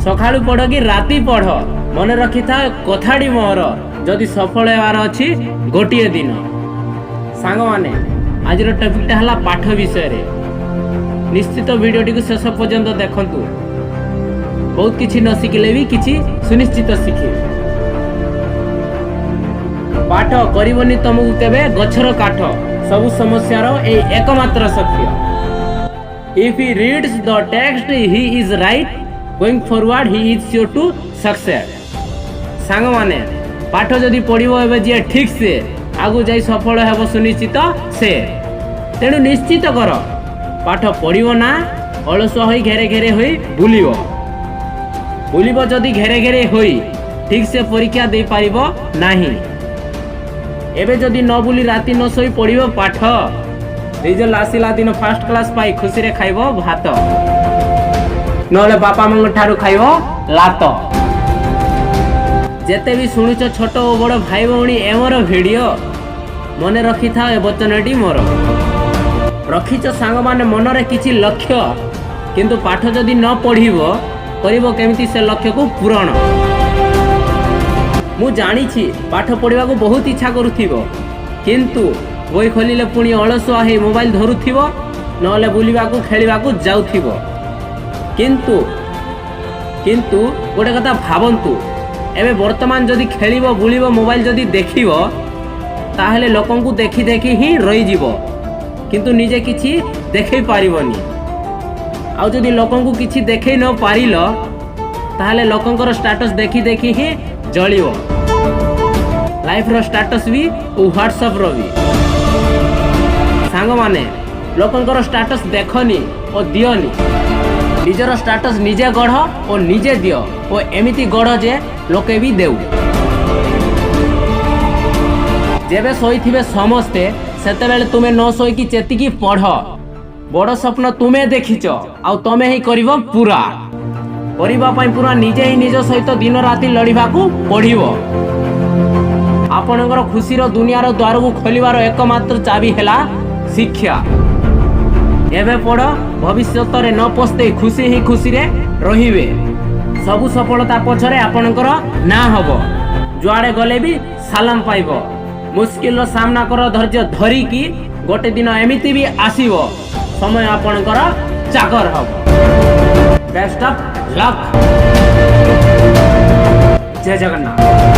सकाळू पढ़ कि राति पढ़ मन रखी था कथाड़ी मोहर जदि सफल होवार अछि गोटिए दिन। सांग माने आज टॉपिक है पाठ विषय रे। निश्चित वीडियोटी को शेष पर्यंत देखंतु। बहुत किछि न शिखिले भी किछि सुनिश्चित शिखिबे। पाठ करिवनी तुमको केबे गछर काठ सबु समस्यार ए एकमात्र सत्य। If he reads the text he is right, going forward he is sure to succeed। सांग माने पाठ जदि पढ़िबो एबे जे ठीक से आगु जाई सफल हेबो सुनिश्चित से। तेणु निश्चित कर पाठ पढ़िबो ना अलस होई घेरे घेरे होई बुलिबो जदि घेरे घेरे होई ठीक से परीक्षा दे पारिबो नाही। एबे जदि न बुली राति न सोई पढ़िबो पाठ रिजल्ट आसिला दिन फर्स्ट क्लास पाई खुशी रे खाइबो भात नले बापा मंग ठारू खाइबो लात। जेते भी सुनुच छोट ओ बड़ भाई भौणी एमर वीडियो मने रखी था ए वचनटी मोर। रखिच सांग माने मन रे किछि लक्ष्य किंतु पाठ जदि न पढ़िबो करिबो केमिति से लक्ष्य को पूरण। मु जानी छी पाठ पढ़िबा को बहुत इच्छा करूथिबो किंतु बही खोलिले पुणी अलसुआ हे मोबाइल धरुथिबो नले बुलिबा को खेलिबा को जाउथिबो। किंतु गोटे कथा भाबंतु एबे वर्तमान जदि खेलिबो बुलिबो मोबाइल जदि देखिबो ताहेले लोकन को देखि देखि ही रही जीवो किंतु निजे किछि देखै पारिबोनी। आउ जदि लोकन को किछि देखै न पारिलो ताहेले लोकनकर स्टेटस देखि देखि ही जलिबो। लाइफ रो स्टेटस भी व्हाट्सएप रो भी। सांग माने लोकंकर स्टेटस देखनी और दियोनी निजर स्टेटस निजे गढ़ और निजे दियो और एमिति गढ़ जे लोके भी देउ। जेबे सोईथिबे समस्ते सेतेबेले तुमे न सोईकी चेतिकी पढ़। बड़ स्वप्न तुमे देखिच आ तमे ही करिवो पूरा। करिबा पई पूरा निजे ही निज सहित दिन राति लड़िबाकू पढ़िबो। आपणकर खुशीर दुनियार द्वार को खोलिबार एकमात्र चाबी हैला शिक्षा। एबे पढ़ भविष्यत रे न पस्ते खुशी ही खुशी रे रहिबे। सबु सफलता पछरे आपणकर ना हबो। जुआड़े गले भी सालाम पाइबो। मुश्किल रो सामना कर धैर्य धरी की गोटे दिन एमिति भी आसीबो समय आपणकर चाकर हबो। Best of luck. जय जगन्नाथ।